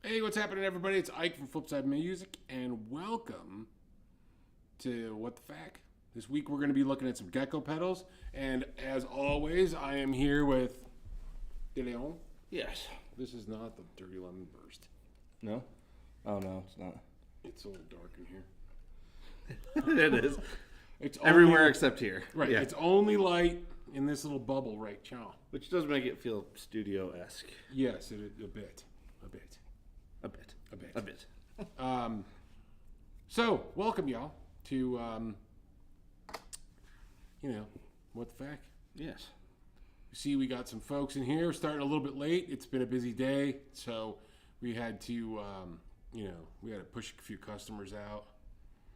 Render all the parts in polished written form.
Hey, what's happening, everybody? It's Ike from Flipside Music, and welcome to What the F.A.Q. This week we're going to be looking at some Gecko Pedals, and as always, I am here with De Leon. Yes. This is not the Dirty Lemon Burst. No? Oh, no, it's not. It's a little dark in here. It is. It's Everywhere only, except here. right. Yeah. It's only light in this little bubble right now. Which does make it feel studio-esque. Yes, a bit. A bit. A bit. A bit. So, welcome y'all to, What the F.A.Q. Yes. You see, we got some folks in here starting a little bit late. It's been a busy day, so we had to, we had to push a few customers out.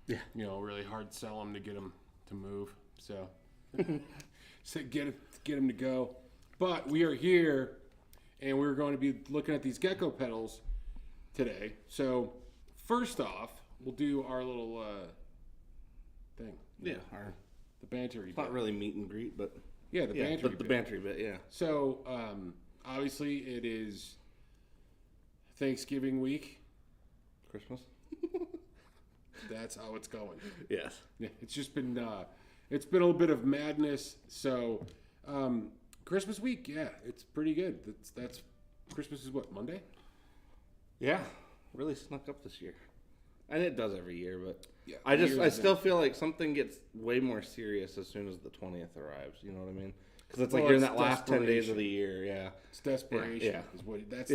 Yeah. Really hard sell them to get them to move. So, get them to go. But we are here, and we're going to be looking at these Gecko pedals today. So, first off, we'll do our little thing. Yeah. The bantery It's bit. not really meet and greet, but... Yeah, the bantery bit. The bantery bit, yeah. So, obviously, it is Thanksgiving week. Christmas? That's how it's going. Yes. Yeah, it's just been, it's been a little bit of madness. So, Christmas week, yeah, it's pretty good. That's Christmas is what, Monday? Yeah. Really snuck up this year. And it does every year, but... Yeah. I still feel like something gets way more serious as soon as the 20th arrives. You know what I mean? Because it's like you're in that last 10 days of the year. Yeah, it's desperation. Yeah. Is what that's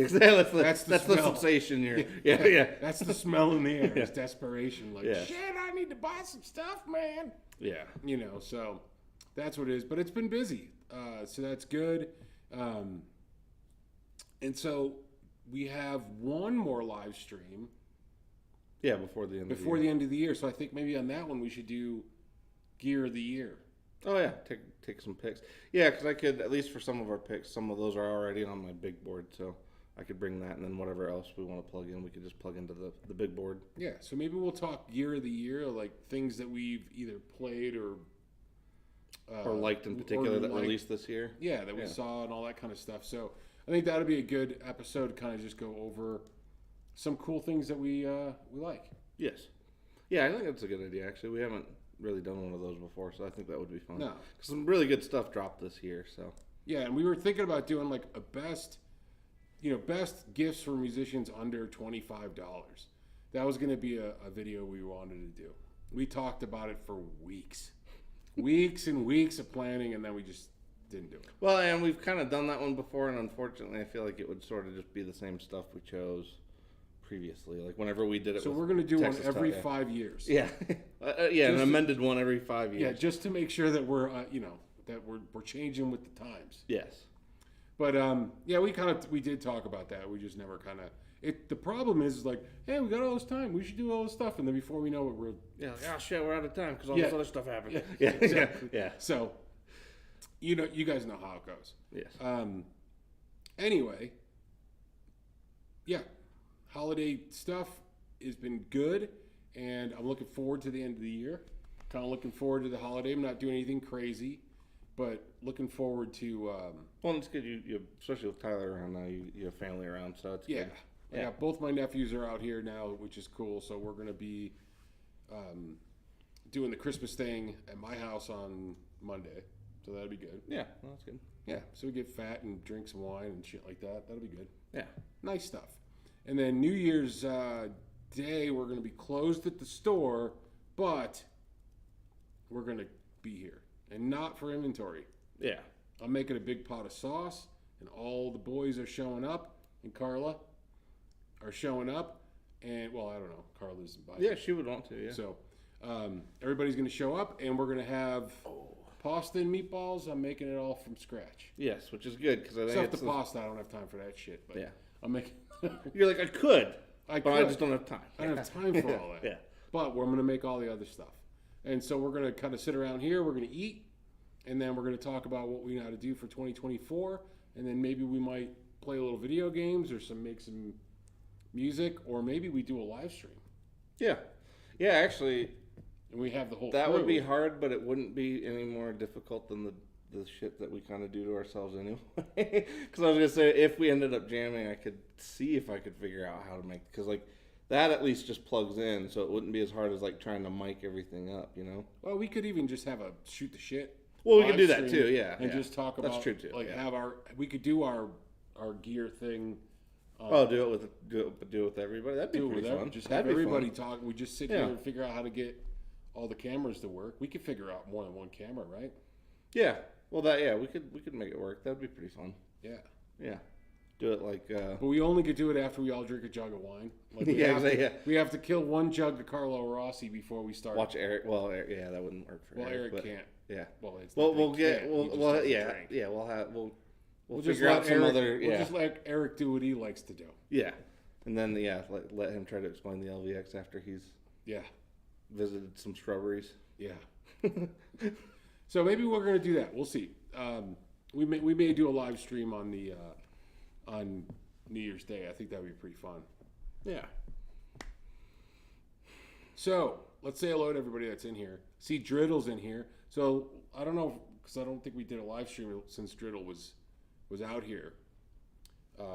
the sensation. Yeah. That's the smell in the air. It's desperation. Like Yeah. shit, I need to buy some stuff, man. Yeah. So that's what it is. But it's been busy, so that's good. And so we have one more live stream. Yeah, before the end of the year. So I think maybe on that one we should do Gear of the Year. Oh, yeah. Take some picks. Yeah, because I could, at least for some of our picks, some of those are already on my big board. So I could bring that, and then whatever else we want to plug in, we could just plug into the big board. Yeah, so maybe we'll talk Gear of the Year, like things that we've either played or liked in particular that released this year. Yeah, that we saw and all that kind of stuff. So I think that'll be a good episode to kind of just go over some cool things that we like. Yes. Yeah, I think that's a good idea, actually. We haven't really done one of those before, so I think that would be fun. No. Some really good stuff dropped this year, so. Yeah, and we were thinking about doing like a best gifts for musicians under $25. That was going to be a video we wanted to do. We talked about it for weeks. Weeks and weeks of planning, and then we just didn't do it. Well, and we've kind of done that one before, and unfortunately I feel like it would sort of just be the same stuff we chose previously, like whenever we did it. So we're going to do one every 5 years. Yeah. An amended one every 5 years. Yeah, just to make sure that we're that we're changing with the times. Yes. But we did talk about that. We just never kind of the problem is like, hey, we got all this time, we should do all this stuff, and then before we know it, we're shit, we're out of time because all this other stuff happened. Yeah, exactly. Yeah. So you guys know how it goes. Yes. Anyway, yeah. Holiday stuff has been good, and I'm looking forward to the end of the year. Kind of looking forward to the holiday. I'm not doing anything crazy, but looking forward to... well, it's good, you especially with Tyler around now, you have family around, so it's good. Yeah, both my nephews are out here now, which is cool, so we're going to be doing the Christmas thing at my house on Monday, so that'll be good. Yeah, well, that's good. Yeah, so we get fat and drink some wine and shit like that. That'll be good. Yeah. Nice stuff. And then New Year's Day, we're going to be closed at the store, but we're going to be here. And not for inventory. Yeah. I'm making a big pot of sauce, and all the boys are showing up, and Carla are showing up. And, well, I don't know. Carla isn't by. Yeah, she would want to, yeah. So everybody's going to show up, and we're going to have pasta and meatballs. I'm making it all from scratch. Yes, which is good. Because I think except the pasta, I don't have time for that shit. But yeah. I'm making... You're like, I could. I just don't have time. I don't have time for all that. Yeah. But I'm going to make all the other stuff. And so we're going to kind of sit around here. We're going to eat. And then we're going to talk about what we know how to do for 2024. And then maybe we might play a little video games or make some music. Or maybe we do a live stream. Yeah. Yeah, actually. And we have the whole That crew. would be hard, but it wouldn't be any more difficult than the the shit that we kind of do to ourselves anyway. Because I was gonna say, if we ended up jamming, I could see if I could figure out how to make, because like that at least just plugs in, so it wouldn't be as hard as like trying to mic everything up, you know. Well, we could even just have a shoot the shit. Well, we could do live that stream too, yeah. and yeah. just talk about. That's true too. Like yeah. have we could do our gear thing. Do it with everybody. That'd be Do it pretty with fun. Just That'd have be everybody fun. talk. We just sit Yeah. here and figure out how to get all the cameras to work. We could figure out more than one camera, right? Yeah. Well, we could make it work. That'd be pretty fun. Yeah. Yeah. Do it like. But we only could do it after we all drink a jug of wine. Like Yeah. We have to kill one jug of Carlo Rossi before we start. Watch Eric. Well, yeah, that wouldn't work for Well, Eric. Eric can't. Yeah. Well, it's Well, not we'll that he get. can't. He We'll. just Well, doesn't yeah. drink. Yeah. We'll just figure out let some Eric, other. We'll Yeah. just let Eric do what he likes to do. Yeah. And then let him try to explain the LVX after he's Yeah. visited some shrubberies. Yeah. So maybe we're gonna do that. We'll see. We may do a live stream on the on New Year's Day. I think that would be pretty fun. Yeah. So let's say hello to everybody that's in here. See, Driddle's in here. So I don't know, because I don't think we did a live stream since Driddle was out here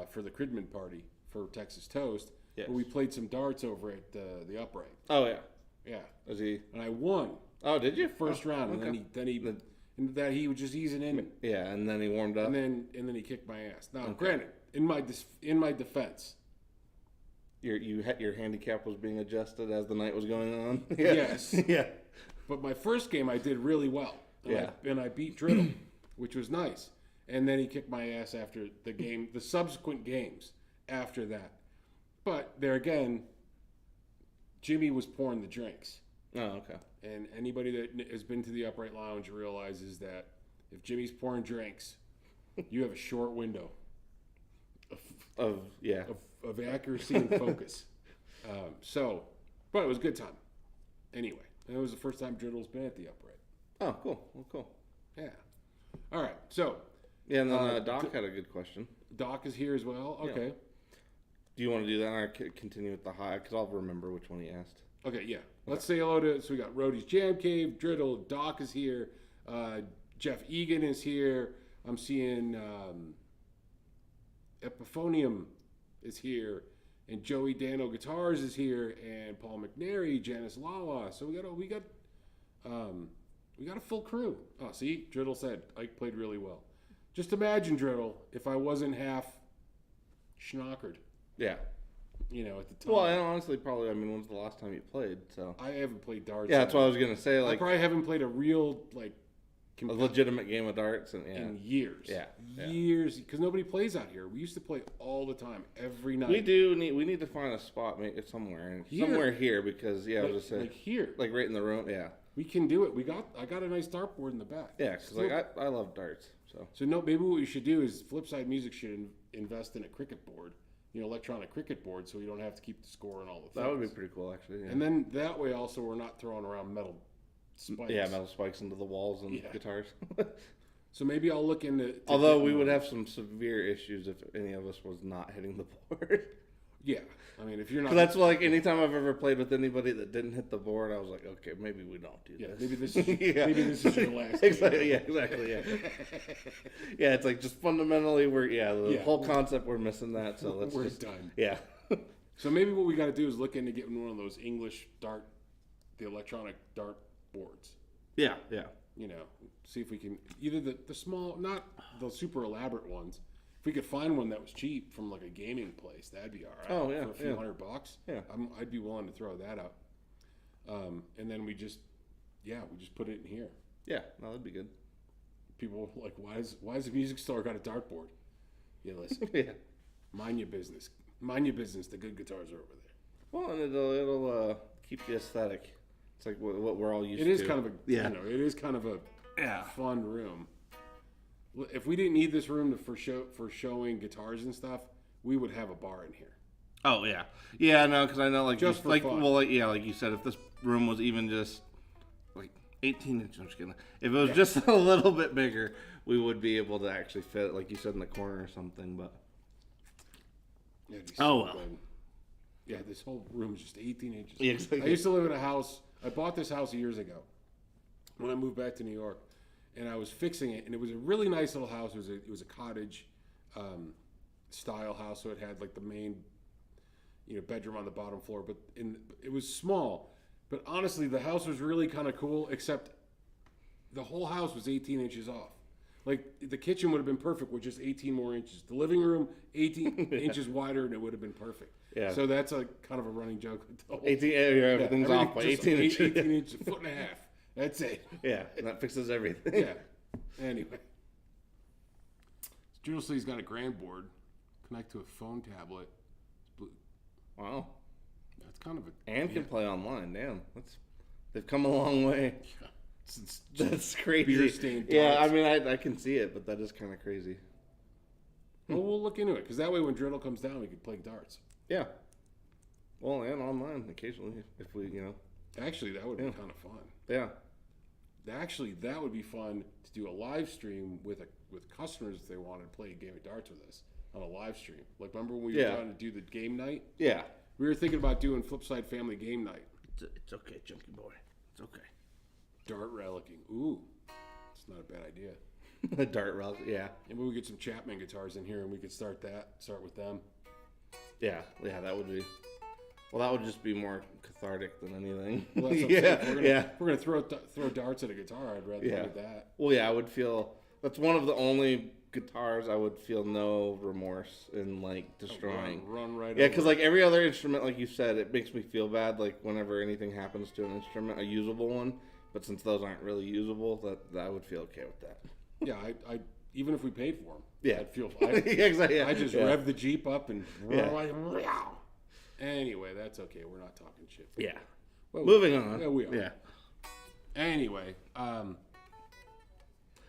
for the Cridman party for Texas Toast. Yes. But we played some darts over at the Upright. Oh yeah. Yeah, Was he? and I won Oh, did you? first round, okay. and then he was just easing in, Yeah, and then he warmed up. and then he kicked my ass. Now, granted, in my defense, Your handicap was being adjusted as the night was going on. Yes. Yeah. but my first game I did really well. And I beat Driddle, which was nice. And then he kicked my ass after the subsequent games after that. But there again, Jimmy was pouring the drinks. Oh, okay. And anybody that has been to the Upright Lounge realizes that if Jimmy's pouring drinks, you have a short window Of accuracy and focus. But it was a good time. Anyway, and it was the first time Driddle's been at the Upright. Oh, cool. Well, cool. Yeah. All right. So Yeah, and then Doc had a good question. Doc is here as well. Okay. Do you want to do that or continue with the high? Because I'll remember which one he asked. Okay. Yeah. Let's say hello to. So we got Rhodey's Jam Cave. Driddle. Doc is here. Jeff Egan is here. I'm seeing Epiphonium is here, and Joey Dano Guitars is here, and Paul McNary, Janice Lala. So we got a full crew. Oh, see, Driddle said Ike played really well. Just imagine, Driddle, if I wasn't half schnockered, Yeah. at the time. Well, and honestly, probably, when's the last time you played? So. I haven't played darts. Yeah, that's what I was gonna say. I Like probably haven't played a real a legitimate game of darts, and in years. Yeah. Years, because nobody plays out here. We used to play all the time, every night. We need to find a spot somewhere here because I was just saying like here, like right in the room. Yeah. we can do it. I got a nice dartboard in the back. Yeah, because I love darts. So maybe what we should do is Flipside Music should invest in a cricket board, electronic cricket board, so we don't have to keep the score and all the things. That would be pretty cool, actually. Yeah. And then that way also we're not throwing around metal spikes. Yeah, metal spikes into the walls and guitars. So maybe I'll look into. Although we would have some severe issues if any of us was not hitting the board. Yeah, if you're not. That's like anytime I've ever played with anybody that didn't hit the board, I was like, okay, maybe we don't do this. Maybe this is maybe this is your last. Exactly. Yeah. Exactly. Yeah. Yeah. It's like just fundamentally the whole concept we're missing that. So let's we're just done. Yeah. So maybe what we got to do is look into getting one of those English the electronic dart boards. Yeah. Yeah. See if we can either the small, not the super elaborate ones. If we could find one that was cheap from like a gaming place, that'd be all right. Oh yeah, for a few $100. Yeah, I'd be willing to throw that out. And then we just put it in here. Yeah, no, that'd be good. People are like, why is the music store got a dartboard? Yeah, listen. Yeah. Mind your business. Mind your business. The good guitars are over there. Well, and it'll keep the aesthetic. It's like what we're all used to. It is kind of it is kind of a Yeah. fun room. If we didn't need this room for showing guitars and stuff, we would have a bar in here. Oh yeah, yeah. No, because I know Just for fun. like you said, if this room was even just like 18 inches, I'm just kidding. If it was just a little bit bigger, we would be able to actually fit it, like you said, in the corner or something. But Yeah, it'd be well. good. Yeah, this whole room is just 18 inches. Yeah, exactly. I used to live in a house. I bought this house years ago when I moved back to New York, and I was fixing it, and it was a really nice little house. It was a cottage style house, so it had like the main, bedroom on the bottom floor, but it was small. But honestly, the house was really kind of cool, except the whole house was 18 inches off. Like, the kitchen would have been perfect with just 18 more inches. The living room, 18 inches wider, and it would have been perfect. Yeah. So that's a kind of a running joke. 18, everything's off by 18 inches. 18 inches, a foot and a half. That's it. Yeah, and that fixes everything. Yeah. Anyway. Julesley's got a grand board. Connect to a phone tablet. Wow. That's kind of a... And can play online. Damn. They've come a long way. Yeah. That's crazy. Beer-stained yeah, darts. I mean, I can see it, but that is kind of crazy. Well, we'll look into it, because that way when Driddle comes down, we can play darts. Yeah. Well, and online occasionally, if we, Actually, that would be kind of fun. Yeah. Actually, that would be fun to do a live stream with customers if they wanted to play a game of darts with us on a live stream. Like, remember when we were trying to do the game night? Yeah. We were thinking about doing Flipside Family Game Night. It's okay, Chunky Boy. It's okay. Dart relicking. Ooh, it's not a bad idea. Dart relic, yeah. Maybe we get some Chapman guitars in here and we could start with them. Yeah, that would be. Well, that would just be more cathartic than anything. Well, that's what I'm saying. If we're gonna throw darts at a guitar, I'd rather do that. Well, yeah, I would feel that's one of the only guitars I would feel no remorse in like destroying. Run right. Yeah, because like every other instrument, like you said, it makes me feel bad. Like whenever anything happens to an instrument, a usable one. But since those aren't really usable, that I would feel okay with that. Yeah, I even if we paid for them. Yeah, I'd feel. Exactly. Yeah. I just rev the Jeep up and. Anyway, that's okay. We're not talking shit. Yeah. Well, moving on. Yeah, we are. Yeah. Anyway. Oh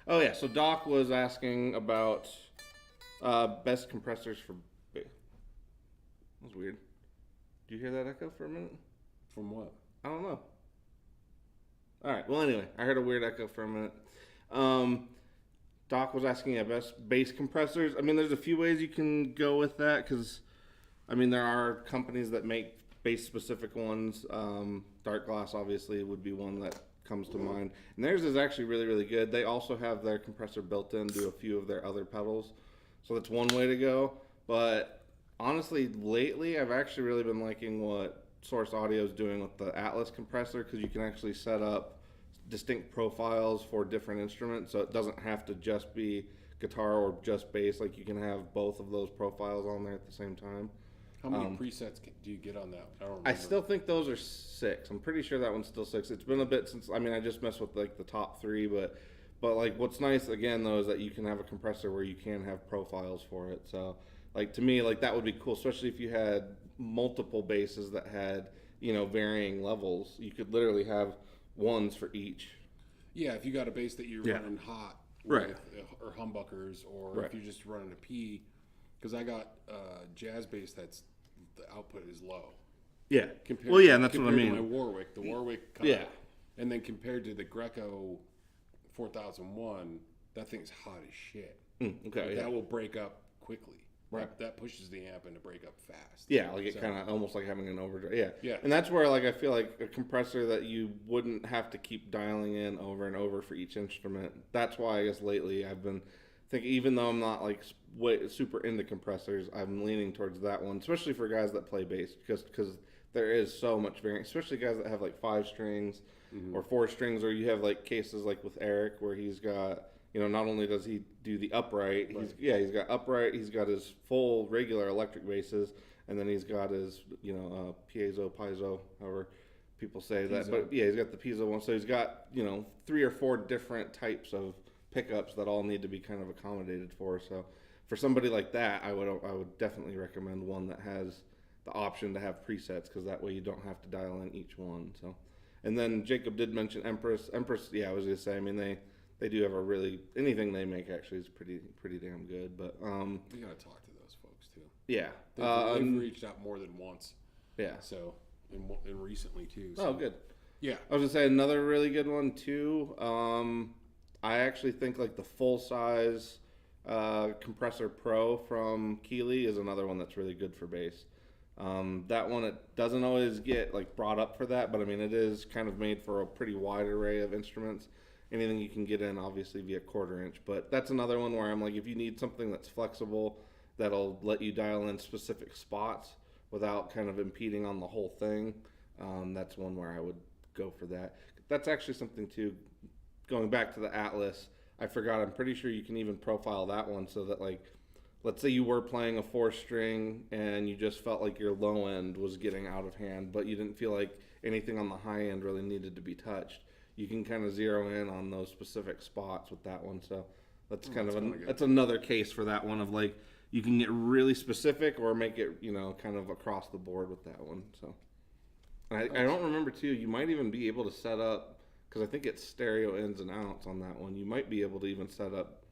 yeah. So Doc was asking about best compressors for. That was weird. Did you hear that echo for a minute? From what? I don't know. All right. Well, anyway, I heard a weird echo for a minute. Doc was asking about best bass compressors. I mean, there's a few ways you can go with that because, I mean, there are companies that make bass-specific ones. Dark Glass, obviously, would be one that comes to mind. And theirs is actually really, really good. They also have their compressor built in to a few of their other pedals. So that's one way to go. But honestly, lately, I've actually really been liking what Source Audio is doing with the Atlas compressor because you can actually set up distinct profiles for different instruments, so it doesn't have to just be guitar or just bass. Like you can have both of those profiles on there at the same time. How many presets do you get on that? I don't remember. I still think those are 6. I'm pretty sure that one's still 6. It's been a bit since. I mean, I just messed with like the top 3, but like what's nice again though is that you can have a compressor where you can have profiles for it. So like to me, like that would be cool, especially if you had multiple basses that had varying levels. You could literally have ones for each. Yeah, if you got a bass that you're running hot, right, or humbuckers, or if you're just running a P, because I got jazz bass that's the output is low. Yeah. And that's what I mean. To my Warwick, the Warwick, and then compared to the Gecko 4001, that thing's hot as shit. Okay. That will break up quickly. Right. That pushes the amp into break up fast. Yeah, like it kind of almost like having an overdrive. Yeah. And that's where like I feel like a compressor that you wouldn't have to keep dialing in over and over for each instrument. That's why I guess lately I've been thinking, even though I'm not like super into compressors, I'm leaning towards that one, especially for guys that play bass because there is so much variance, especially guys that have like 5 strings or 4 strings, or you have like cases like with Eric where he's got. Not only does he do the upright, he's got upright, he's got his full regular electric basses, and then he's got his, piezo, however people say that. But yeah, he's got the piezo one. So he's got, 3 or 4 different types of pickups that all need to be kind of accommodated for. So for somebody like that, I would definitely recommend one that has the option to have presets, because that way you don't have to dial in each one. So, and then Jacob did mention Empress. Yeah, I was gonna say, I mean they do have a really, anything they make actually is pretty damn good. But you gotta talk to those folks too. Yeah, they've reached out more than once. Yeah. So and recently too. So. Oh, good. Yeah. I was gonna say another really good one too. I actually think like the full size Compressor Pro from Keeley is another one that's really good for bass. That one, it doesn't always get like brought up for that, but I mean it is kind of made for a pretty wide array of instruments. anything you can get in, obviously via 1/4 inch. But that's another one where I'm like, if you need something that's flexible, that'll let you dial in specific spots without kind of impeding on the whole thing, that's one where I would go for that. That's actually something too. Going back to the Atlas, I forgot. I'm pretty sure you can even profile that one so that, like, let's say you were playing a 4-string and you just felt like your low end was getting out of hand, but you didn't feel like anything on the high end really needed to be touched. You can kind of zero in on those specific spots with that one. So that's that's another case for that one of, like, you can get really specific or make it, kind of across the board with that one. So I don't remember too. You might even be able to set up, because I think it's stereo ins and outs on that one. You might be able to even set up.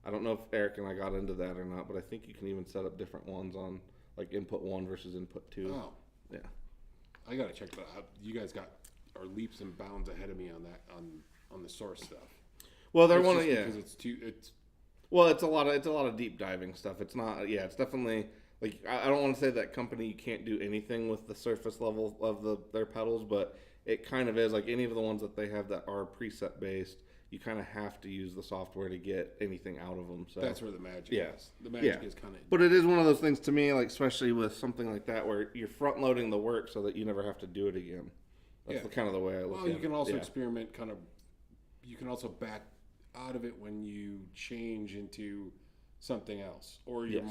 I don't know if Eric and I got into that or not, but I think you can even set up different ones on, like, input 1 versus input 2. Oh, yeah. I gotta check that out. You guys are leaps and bounds ahead of me on that on the source stuff. Well, because it's a lot of deep diving stuff. It's not. Yeah, it's definitely, like, I don't want to say that company you can't do anything with the surface level of their pedals, but it kind of is like any of the ones that they have that are preset based. You kind of have to use the software to get anything out of them. So that's where the magic is. The magic is kind of. But it is one of those things to me, like, especially with something like that, where you're front loading the work so that you never have to do it again. That's kind of the way I look at it. Well, you can also experiment. You can also back out of it when you change into something else, or your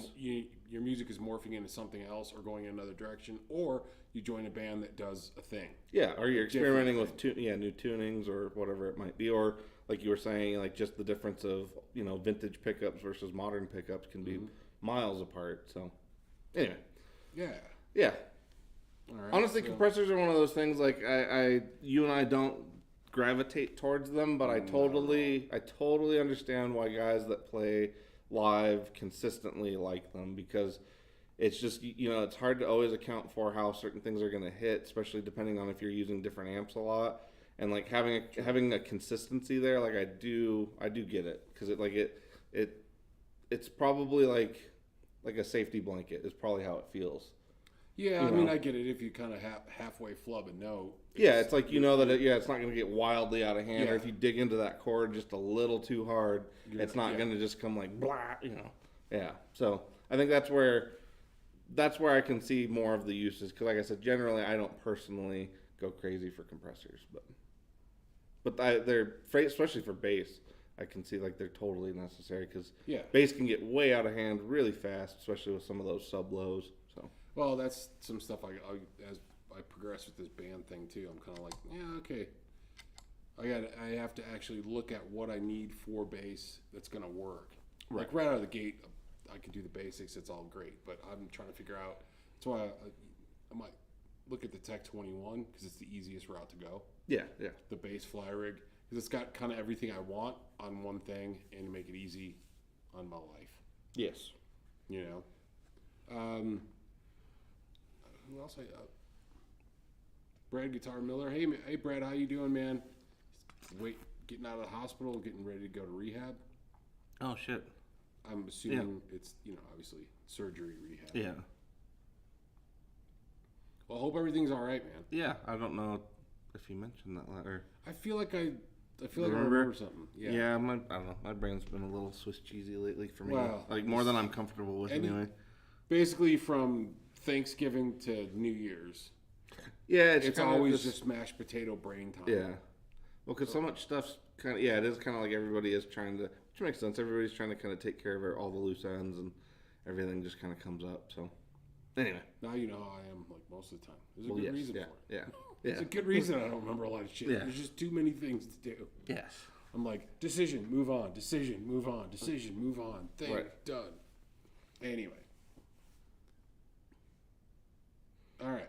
music is morphing into something else, or going in another direction, or you join a band that does a thing. Yeah, or you're experimenting with new tunings or whatever it might be, or, like you were saying, like, just the difference of, vintage pickups versus modern pickups can be miles apart. So anyway, yeah. All right, honestly, compressors are one of those things, like, you and I don't gravitate towards them, but I totally understand why guys that play live consistently like them, because it's just, it's hard to always account for how certain things are going to hit, especially depending on if you're using different amps a lot, and, like, having a consistency there, like, I do get it, because it's probably like a safety blanket is probably how it feels. Yeah, I mean, I get it if you kind of halfway flub a note. It's like, that it's not going to get wildly out of hand, or if you dig into that chord just a little too hard, it's not going to just come like blah, Yeah, so I think that's where I can see more of the uses, because, like I said, generally I don't personally go crazy for compressors, but they're, especially for bass, I can see, like, they're totally necessary, because bass can get way out of hand really fast, especially with some of those sub lows. So. Well, that's some stuff as I progress with this band thing too. I'm kind of like, okay. I have to actually look at what I need for bass that's going to work. Right. Like, right out of the gate, I can do the basics. It's all great, but I'm trying to figure out. That's why I might look at the Tech 21, because it's the easiest route to go. Yeah. The bass fly rig, because it's got kind of everything I want on one thing, and to make it easy on my life. Yes. Who else? Brad Guitar Miller. Hey Brad, how you doing, man? Getting out of the hospital, getting ready to go to rehab. Oh shit. I'm assuming it's obviously surgery rehab. Yeah. Well, I hope everything's all right, man. Yeah, I don't know if you mentioned that later. I feel like I remember something. Yeah. I don't know. My brain's been a little Swiss cheesy lately for me. Well, like, more than I'm comfortable with anyway. Basically, from Thanksgiving to New Year's. Yeah, it's always just mashed potato brain time. Yeah. Well, because so much stuff's kind of, it is kind of like everybody is trying to, which makes sense. Everybody's trying to kind of take care of all the loose ends, and everything just kind of comes up. So, anyway. Now you know how I am, like, most of the time. There's a good reason for it. Yeah. It's a good reason I don't remember a lot of shit. Yeah. There's just too many things to do. Yes. I'm like, decision, move on, decision, move on, decision, move on, thing, done. Anyway. All right.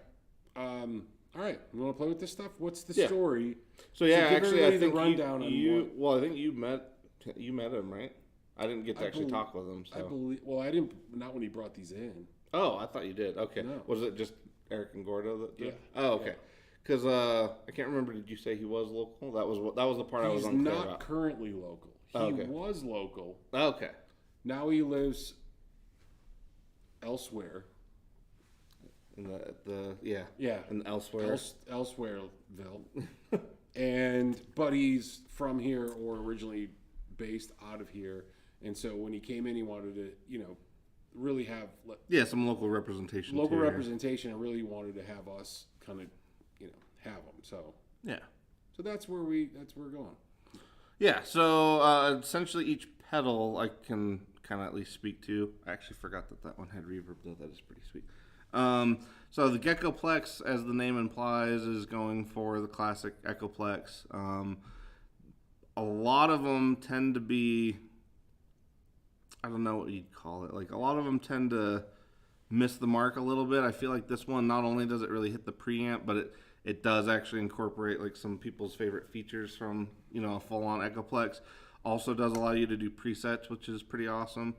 You want to play with this stuff? What's the story? So actually, I think I think you met him, right? I didn't get to actually talk with him. So. I believe. Well, I didn't. Not when he brought these in. Oh, I thought you did. Okay. No. Was it just Eric and Gordo that did? Yeah. Oh, okay. Because I can't remember. Did you say he was local? That was the part I was unclear about. He's not currently local. He was local. Okay. Now he lives elsewhere. In in Elsewhere. Elsewhereville. But he's from here or originally based out of here. And so when he came in, he wanted to, really have some local representation. And really wanted to have us kind of, have them. So so that's where we're going. Yeah. So essentially, each pedal I can kind of at least speak to. I actually forgot that one had reverb though. That is pretty sweet. So the Gecko Plex, as the name implies, is going for the classic Echoplex. A lot of them tend to be, I don't know what you'd call it. Like, a lot of them tend to miss the mark a little bit. I feel like this one, not only does it really hit the preamp, but it does actually incorporate like some people's favorite features from, a full-on Echoplex. Also does allow you to do presets, which is pretty awesome.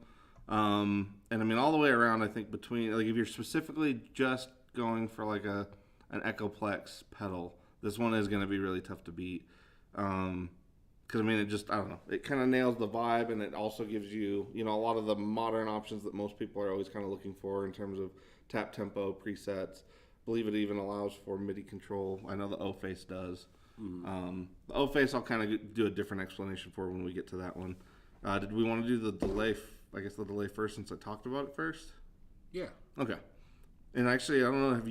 And I mean, all the way around, I think between, like, if you're specifically just going for like an Echoplex pedal, this one is going to be really tough to beat. Because I mean, I don't know, it kind of nails the vibe, and it also gives you, a lot of the modern options that most people are always kind of looking for in terms of tap tempo presets. I believe it even allows for MIDI control. I know the O-Face does. The O-Face I'll kind of do a different explanation for when we get to that one. Did we want to do the delay? I guess the delay first, since I talked about it first. Yeah. Okay. And actually, I don't know. Have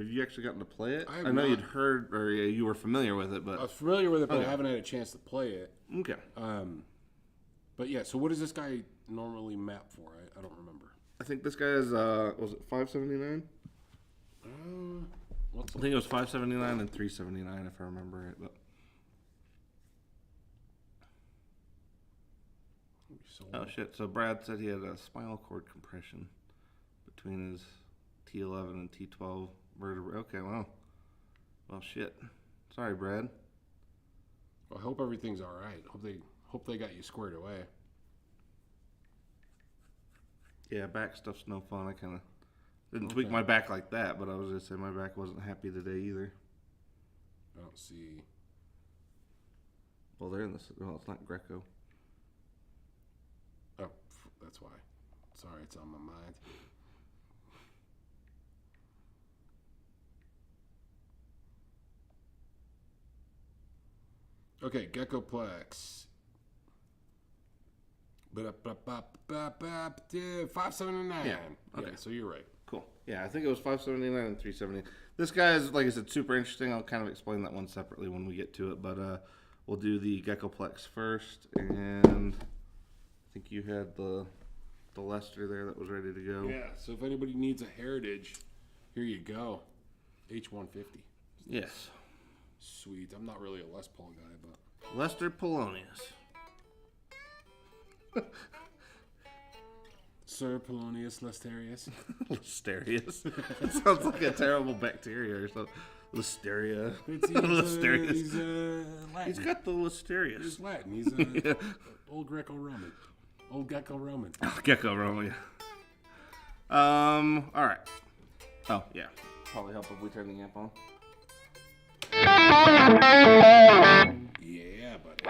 you actually gotten to play it? I know not. You'd heard, or you were familiar with it, but I was familiar with it, but I haven't had a chance to play it. Okay. But yeah. So what does this guy normally map for? I don't remember. I think this guy is was it 579? I think it was 579 and 379 if I remember it, but. Oh shit! So Brad said he had a spinal cord compression between his T11 and T12 vertebrae. Okay, well, shit. Sorry, Brad. Well, I hope everything's all right. Hope they got you squared away. Yeah, back stuff's no fun. I kind of didn't tweak my back like that, but I was gonna say my back wasn't happy today either. I don't see. Well, they're in this. Well, it's not Greco. Oh, that's why. Sorry, it's on my mind. Okay, Gecko Plex. 579. Yeah. Okay. Yeah, so you're right. Cool. Yeah, I think it was 579 and 370. This guy is, like I said, super interesting. I'll kind of explain that one separately when we get to it, but we'll do the Gecko Plex first, and I think you had the Lester there that was ready to go. Yeah, so if anybody needs a Heritage, here you go. H150. Yes. Sweet. I'm not really a Les Paul guy, but... Lester Polonius. Sir Polonius Lesterius. Lesterius. That sounds like a terrible bacteria or something. Listeria. Listerius. He's Latin. He's got the Listerius. He's Latin. He's old Greco-Roman. Old Gecko-Roman. Gecko-Roman. All right. Oh, yeah. Probably help if we turn the amp on. Yeah, buddy.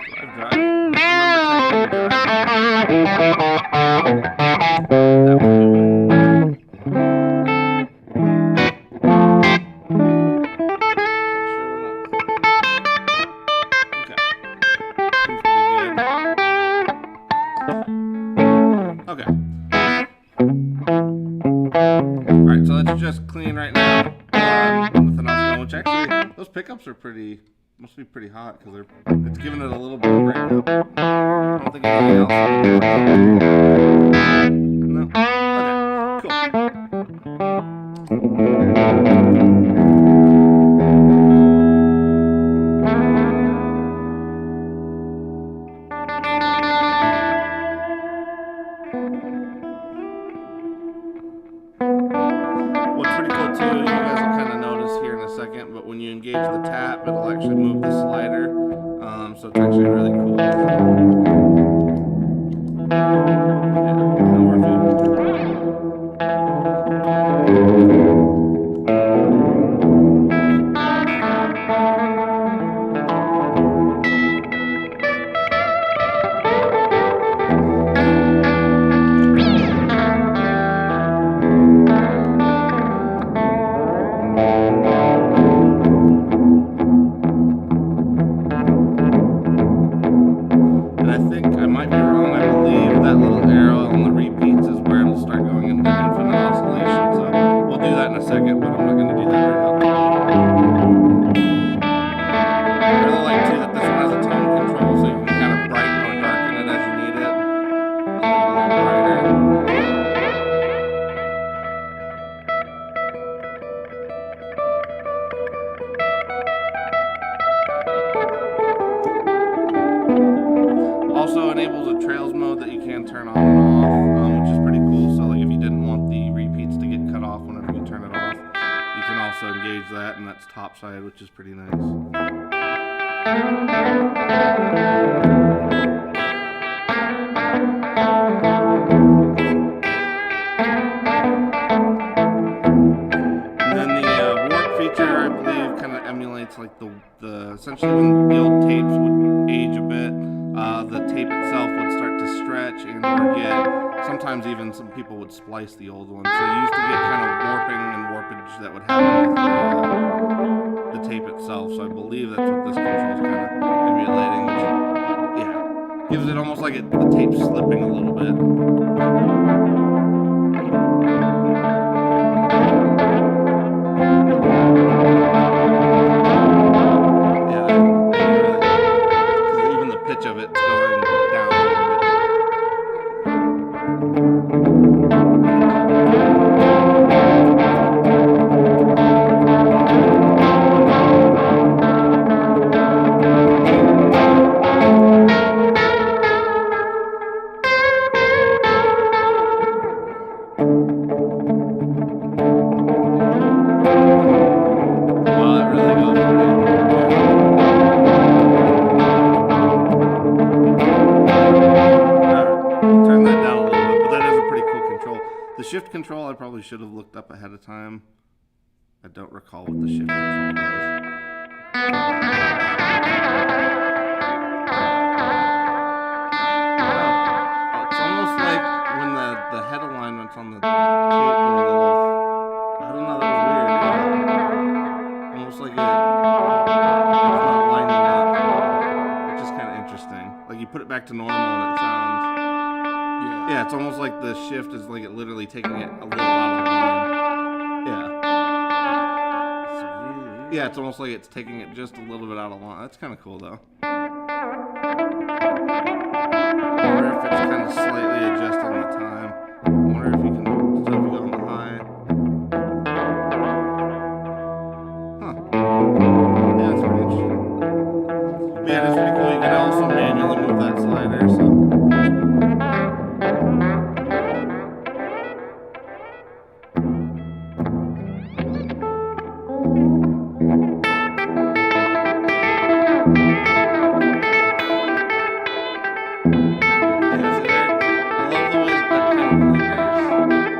Okay. Alright, so that's just clean right now. Nothing else going, which actually, those pickups are must be pretty hot because it's giving it a little bit of breakup. I don't think anything else. No? Okay, What's pretty cool too, you guys will kind of notice here in a second, but when you engage the tap, it'll actually move the slider, so it's actually really cool. start going into infinite oscillation. So we'll do that in a second, but I'm not going to do that right out the gate. I really like too that this one has a tone control, so you can kind of brighten or darken it as you need it. So like a little brighter. Also enables a trails mode that you can turn on and off, which is pretty cool. So like if you didn't want the repeats to get cut off whenever you turn it off, you can also engage that, and that's topside, which is pretty nice. And then the warp feature, I believe, kind of emulates like the essentially when the old tapes would age a bit, the tape itself would start to stretch and or get, sometimes even some people would splice the old one. So you used to get kind of warping and warpage that would happen with the tape itself. So I believe that's what this control is kind of emulating, which, yeah, gives it almost like the tape's slipping a little bit. Pitch of it's going down a little bit. Wow, that really goes pretty. Turn that down a little bit, but that is a pretty cool control. The shift control I probably should have looked up ahead of time. I don't recall what the shift control does. Oh, it's almost like when the head alignments on the tape were a little, I don't know, that was weird. Yeah. Almost like it's not lining up, which is kind of interesting. Like you put it back to normal and it sounds. Yeah, it's almost like the shift is like it literally taking it a little out of line. Yeah. Yeah, it's almost like it's taking it just a little bit out of line. That's kind of cool though. I wonder if it's kind of slightly adjusting the time. I wonder if you can still go on the high. Huh. Yeah, that's pretty interesting. But yeah, it's pretty cool. You can also manually move that slider, so. Yeah, so I love the way that kind of lingers.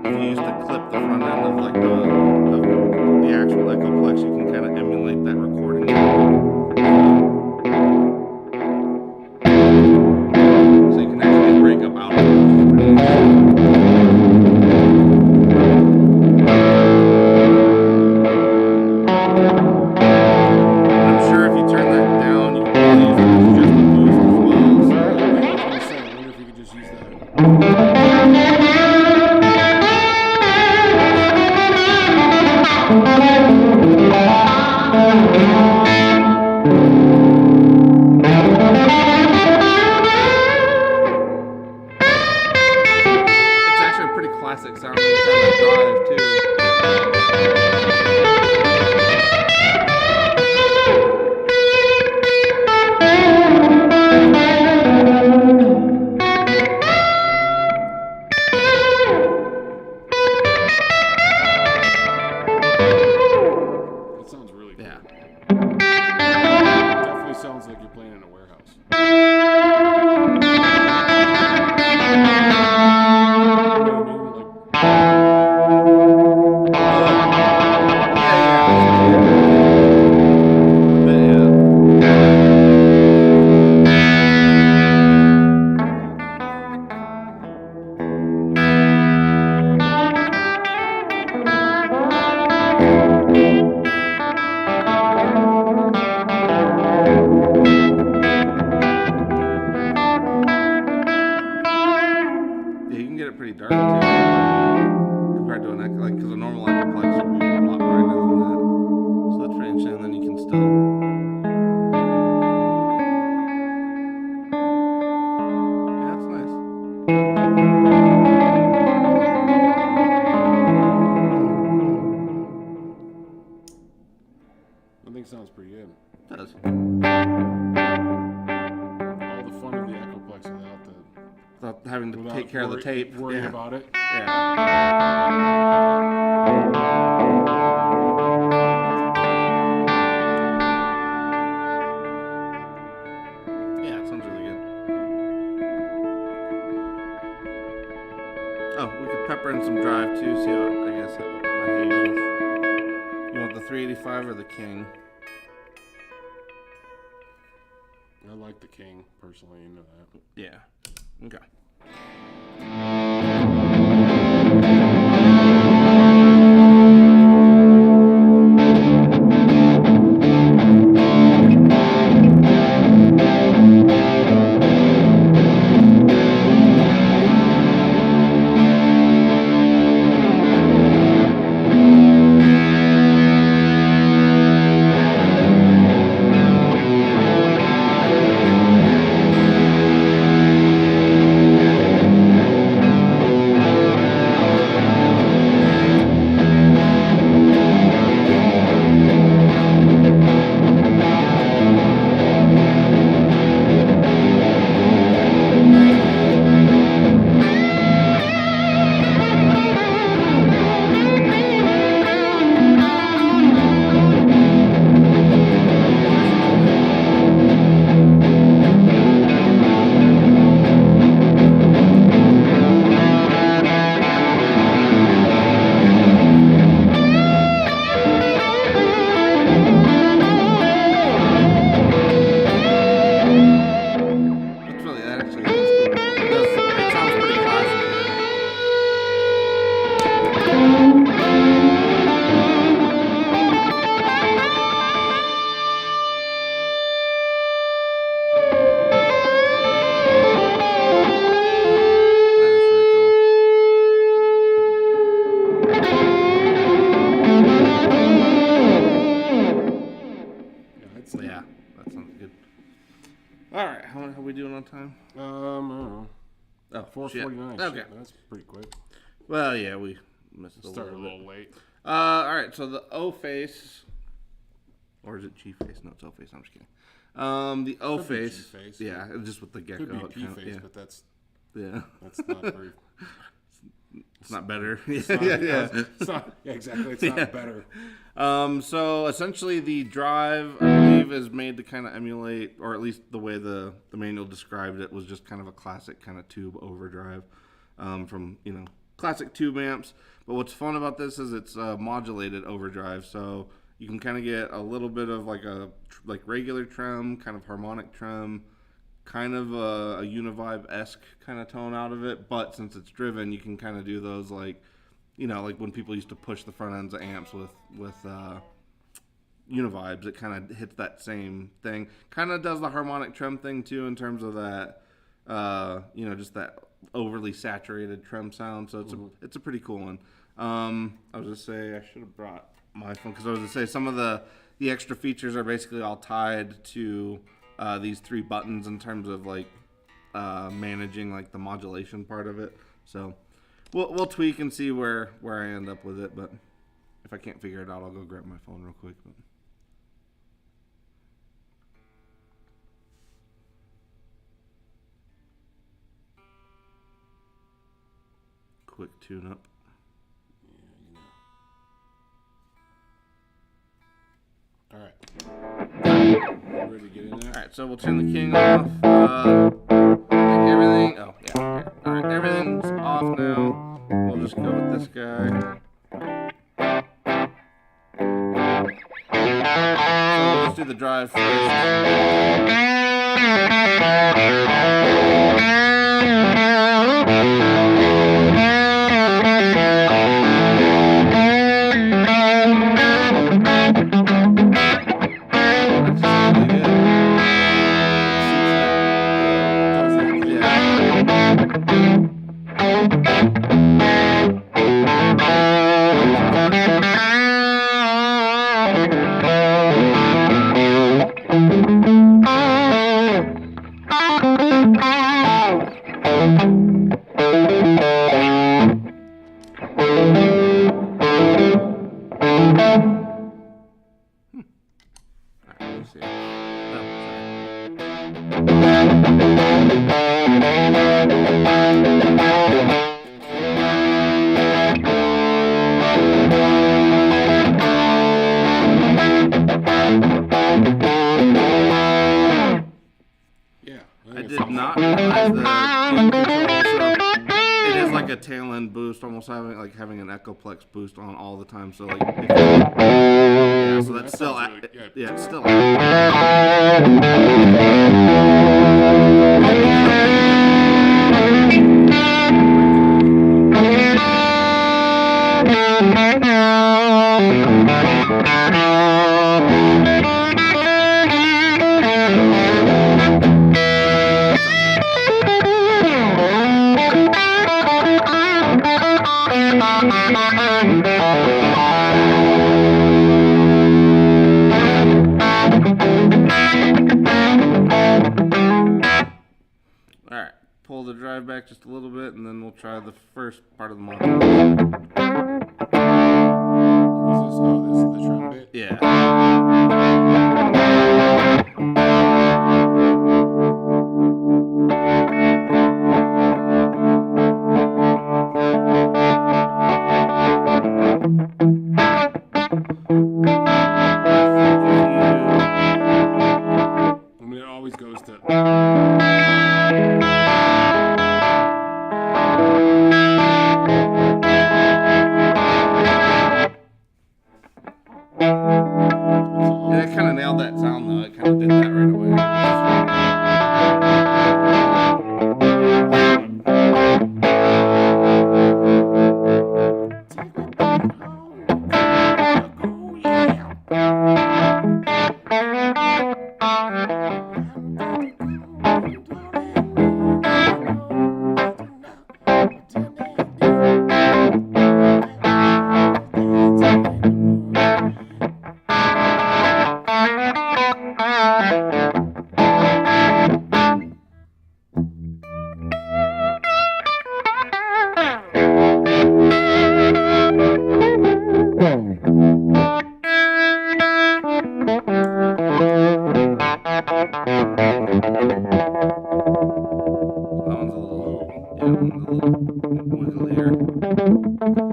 if you used to clip the front end of like the actual Echoplex, you can kind of emulate that recording. So you can actually break up out of it. I'm sure if you turn that down, you can probably use it as just a boost as well. So. I was gonna say, I wonder if you could just use that. It's actually a pretty classic sounding kind of drive too. That sounds really cool. Yeah. Definitely sounds like you're playing in a warehouse. You know what I mean? Like, Yeah, you can get it pretty dark too, compared to an echo, like because a normal Echoplex would be a lot brighter than that. So that's pretty interesting. And then you can still. Yeah, that's nice. I think it sounds pretty good. It does. All the fun of the Echoplex Without having to without take care of the tape. worrying Yeah. about it. Yeah. Yeah, it sounds really good. Oh, we could pepper in some drive too, see how I guess it behaves. You want the 385 or the King? I like the King personally, you know that. Yeah. Okay. How are we doing on time? I don't know. Oh, 4:49. shit. Okay. Shit, that's pretty quick. Well, yeah, we missed Started a little little late. All right, so the O face, or is it G face? No, it's O face. I'm just kidding. The O Could be face, G-face. yeah, just with the gecko. Could be it P kinda- face, yeah. but that's Yeah, not very. it's not better. It's not, yeah. It's not, yeah, exactly. It's Yeah. not better. So essentially, the drive, I believe, is made to kind of emulate, or at least the way the manual described it was just kind of a classic kind of tube overdrive from classic tube amps. But what's fun about this is it's modulated overdrive, so you can kind of get a little bit of like a regular trem, kind of harmonic trem, kind of a Univibe-esque kind of tone out of it. But since it's driven, you can kind of do those like, you know, like when people used to push the front ends of amps with Univibes, it kind of hits that same thing. Kind of does the harmonic trem thing too in terms of that, you know, just that overly saturated trem sound. So it's a pretty cool one. I was gonna say I should have brought my phone because I was gonna say some of the extra features are basically all tied to these 3 buttons in terms of like managing like the modulation part of it. So we'll tweak and see where I end up with it. But if I can't figure it out, I'll go grab my phone real quick. But quick tune up. All right. Ready to get in there? All right, so we'll turn the king off. Like everything. Oh yeah. Here. All right, everything's off now. We'll just go with this guy. So we'll just do the drive first. I did not realize the gain control, so it is like a tail end boost, almost having an Echoplex boost on all the time. So like, yeah, so that's still yeah, it's still Alright, pull the drive back just a little bit and then we'll try the first part of the module. This is the drum bit? Yeah. I mean, it always goes to... Yeah, it kind of nailed that sound though. It kind of did that right away.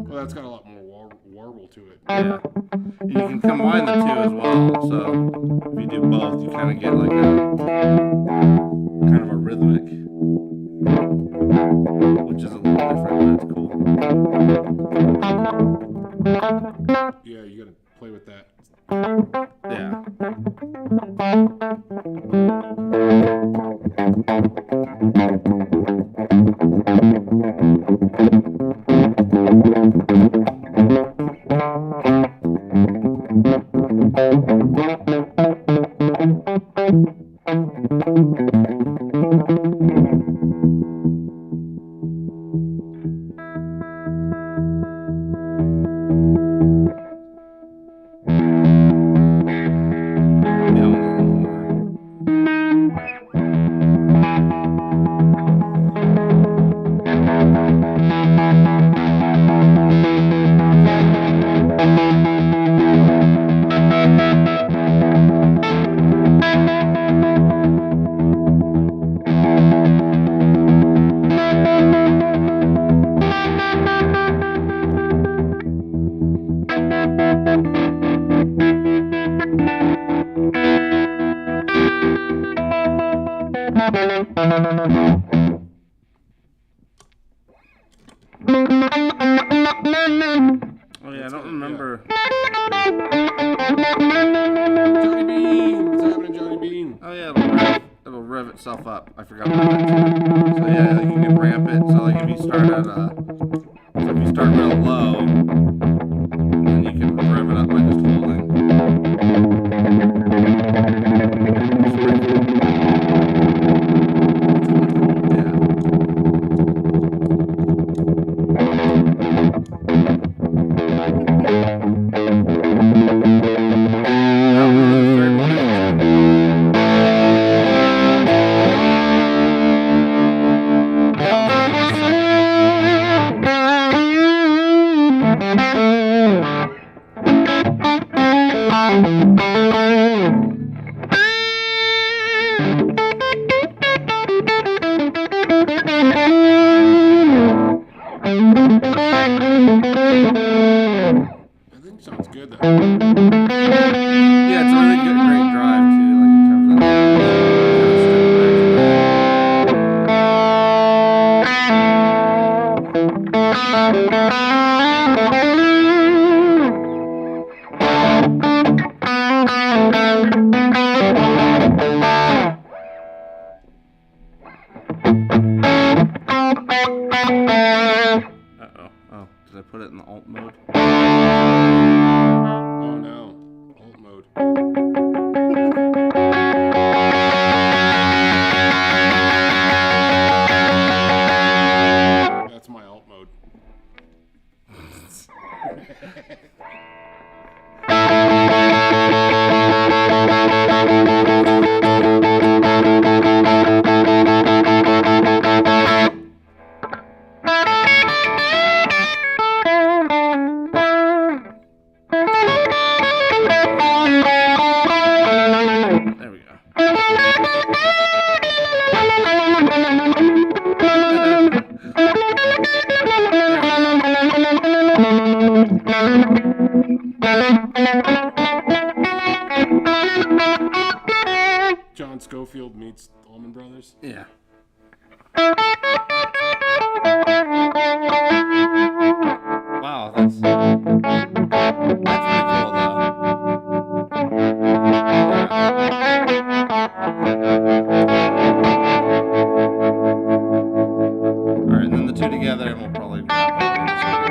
Well, that's got a lot more warble to it. Yeah. And you can combine the two as well. So if you do both, you kind of get like a kind of a rhythmic. which is a little different, but it's cool. Yeah, you gotta play with that. Yeah. Oh yeah, I don't remember. Johnny Bean! What's happening, Johnny Bean? Oh yeah, it'll rev itself up. I forgot about that too. So yeah, like you can ramp it. So like if you start at so if you start real low, then you can rev it up by just holding. It's pretty cool. Sounds good though. Yeah, it's a really good, great drive too, like in terms of Uh-oh. Oh, did I put it in the alt mode? Oh no. Alt mode. That's my alt mode. There we go. John Schofield meets Allman Brothers. Yeah. Wow, that's pretty cool though. Alright, and then the two together and we'll probably wrap up here in a second.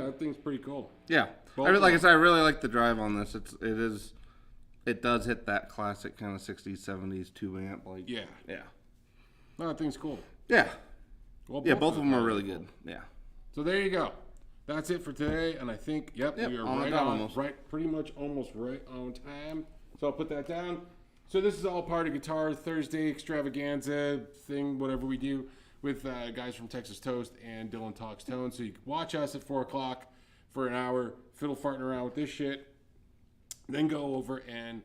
that thing's pretty cool. Yeah. Like I said, I really like the drive on this. It does hit that classic kind of 60s, 70s 2-amp. Like, Yeah. Yeah. No, that thing's cool. Yeah. Well, both of them are really good. Yeah. So there you go. That's it for today, and I think, we are pretty much almost right on time. So I'll put that down. So this is all part of Guitar Thursday extravaganza thing, whatever we do with guys from Texas Toast and Dylan Talks Tone. So you can watch us at 4 o'clock for an hour, fiddle farting around with this shit. Then go over and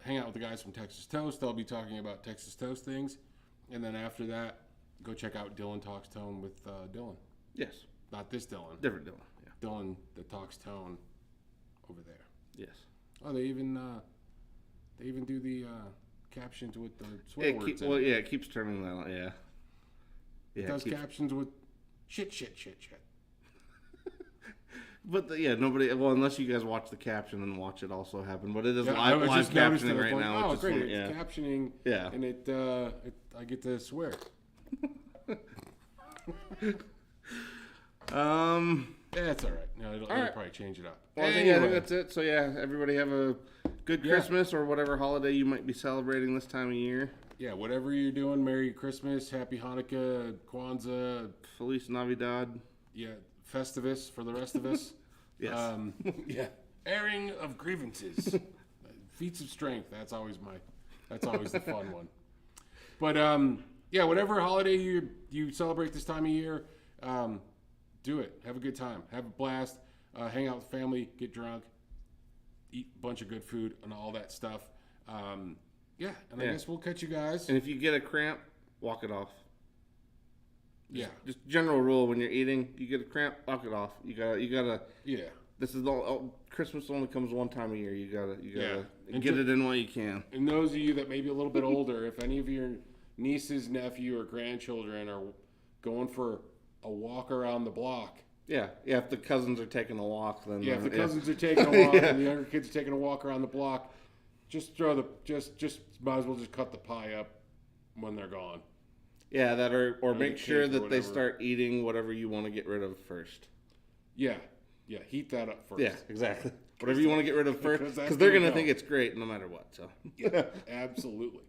hang out with the guys from Texas Toast. They'll be talking about Texas Toast things. And then after that, go check out Dylan Talks Tone with Dylan. Yes. Not this Dylan. Different Dylan. Yeah. Dylan that talks tone over there. Yes. Oh, they even do the captions with the swear words. It keeps turning that on. Yeah. It does captions with shit. But nobody. Well, unless you guys watch the caption and watch it also happen. But it is live captioning right now. Oh, great! It's captioning. Yeah. And I get to swear. Yeah, it's all right. No, it'll probably change it up. Well, anyway. I think that's it. So everybody have a good Christmas or whatever holiday you might be celebrating this time of year. Yeah, whatever you're doing, Merry Christmas, Happy Hanukkah, Kwanzaa, Feliz Navidad. Yeah, Festivus for the rest of us. Yes. Airing of grievances, feats of strength. That's always the fun one. But whatever holiday you celebrate this time of year, do it. Have a good time. Have a blast. Hang out with family. Get drunk. Eat a bunch of good food and all that stuff. I guess we'll catch you guys. And if you get a cramp, walk it off. Just general rule: when you're eating, you get a cramp, walk it off. You gotta. Yeah. This is Christmas only comes one time a year. You gotta get it in while you can. And those of you that may be a little bit older, if any of your nieces, nephew, or grandchildren are going for a walk around the block. Yeah. If the cousins are taking a walk, then if the cousins are taking a walk and the younger kids are taking a walk around the block, just might as well just cut the pie up when they're gone. Yeah, or make sure that they start eating whatever you want to get rid of first. Yeah, heat that up first. Yeah, exactly. Whatever you want to get rid of first, because they're gonna think it's great no matter what. So yeah, absolutely.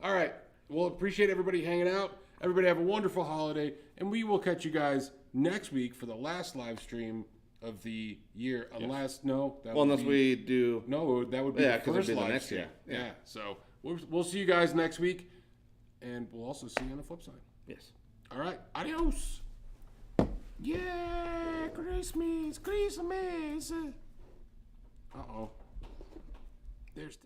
All right. Well, appreciate everybody hanging out. Everybody have a wonderful holiday, and we will catch you guys next week for the last live stream of the year. Unless we do. No, that would be the first live next stream. Yeah. So we'll see you guys next week, and we'll also see you on the flip side. Yes. All right. Adios. Yeah, Christmas. Uh-oh. There's...